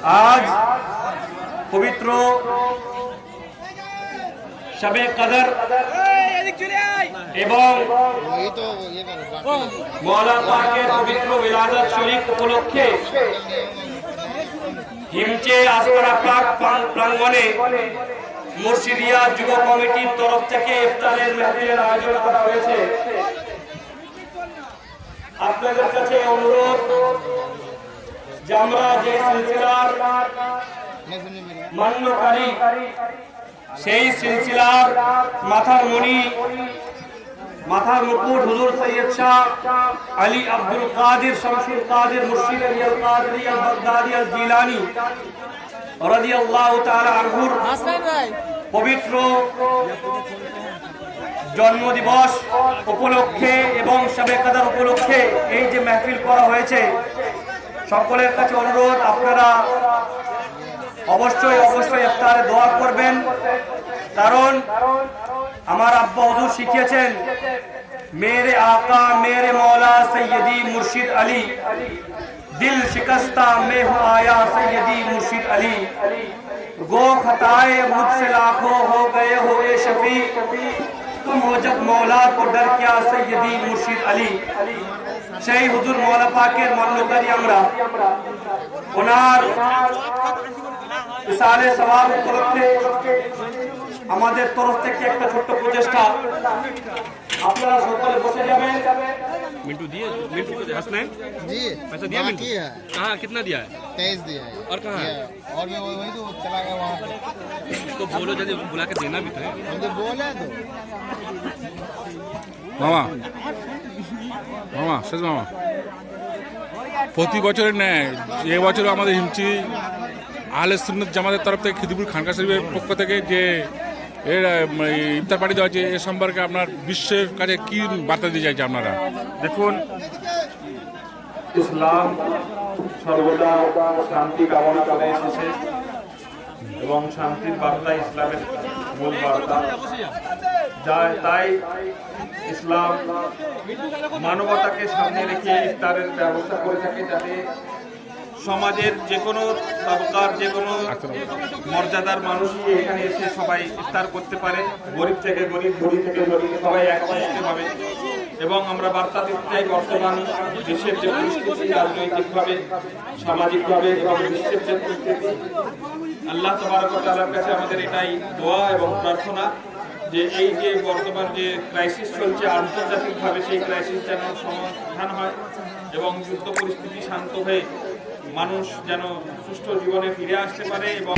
আজ পবিত্র শবে কদর এবং মওলা পাকের পবিত্র মিলাদুন শরীফ উপলক্ষে হিমচে আস্তানা পাক প্রাঙ্গণে মুর্শিদিয়া যুব কমিটির তরফ থেকে ইফতারের মাহফিলের আয়োজন করা হয়েছে। আপনাদের কাছে অনুরোধ যে আমরা যে সিলসিলার মান্যকারী সেই সিলসিলার মাথার মণি মাথার মুকুট হুজুর সৈয়দ শাহ আলী আব্দুল কাদির শামসুল কাদির মুর্শিদ আলী আল কাদরি আল বাগদাদি আল জিলানী রাদিয়াল্লাহু তাআলা আনহুর পবিত্র জন্মদিবস উপলক্ষে এবং শবে কদর উপলক্ষে এই যে মাহফিল করা হয়েছে, সকলের কাছে অনুরোধ আপনারা অবশ্যই ইফতারে দোয়া করবেন। কারণ আমার আব্বা হুজুর শিখিয়েছেন, মেরে আকা মেরে মৌলা সৈয়দি মুর্শিদ আলী, दिल शिकस्ता में हूँ आया सैयदी मुर्शिद अली, गो खताए मुझसे लाखों हो गए हो ए शफी, तुम हो जब मौला को डर क्या सैयदी मुर्शिद अली। সেই হুজুর মওলা পাকের মান্যকারী আমরা, ওনার ইসালে সওয়াব উপলক্ষে আমাদের তরফ থেকে একটা ছোট্ট প্রচেষ্টা। আপনারা সকলে বসে যাবেন। मिंटू को हंसना है जी, पैसा दिया मिंटू बाकी है। कहाँ कितना दिया है 23 दिया है। और कहाँ है और मैं वही तो चला गया वहाँ पे। तो बोलो जल्दी बुला के देना भी तो है हम तो बोले तो মামা মামা শেষ মামা, প্রতি বছরের ন্যায় এবছরও আমাদের হিমচি আহলে সুন্নাত জামাতের তরফ থেকে খিদিপুর খানকা শরীফের পক্ষ থেকে যে এর ইফতার পার্টি দেওয়া হচ্ছে, এ সম্পর্কে আপনার বিশ্বের কাছে কি বার্তা দিয়ে চাইছে আপনারা? দেখুন, ইসলাম সর্বদা শান্তি কামনা করে এসেছে এবং শান্তির বার্তা ইসলামের মূল বার্তা। তাই ইসলাম মানবতাকে সামনে রেখে ইফতারের ব্যবস্থা করে থাকে, যাতে সমাজের যে কোনো তবকার যে কোনো মর্যাদার মানুষই এখানে এসে সবাই ইফতার করতে পারে, গরিব থেকে গরিব, ধনী থেকে ধনী, সবাই একত্রিতভাবে। এবং আমরা বার্তা দিতে চাই, বর্তমান দেশের যে পরিস্থিতি, রাজনৈতিকভাবে, সামাজিকভাবে এবং বিশ্বের যে পরিস্থিতি, আল্লাহ তাবারক ওয়া তাআলার কাছে আমাদের এটাই দোয়া এবং প্রার্থনা যে এই যে বর্তমান যে ক্রাইসিস চলছে আন্তর্জাতিকভাবে, সেই ক্রাইসিস যেন সমাধান হয় এবং যুদ্ধ পরিস্থিতি শান্ত হয়ে মানুষ যেন সুষ্ঠু জীবনে ফিরে আসতে পারে এবং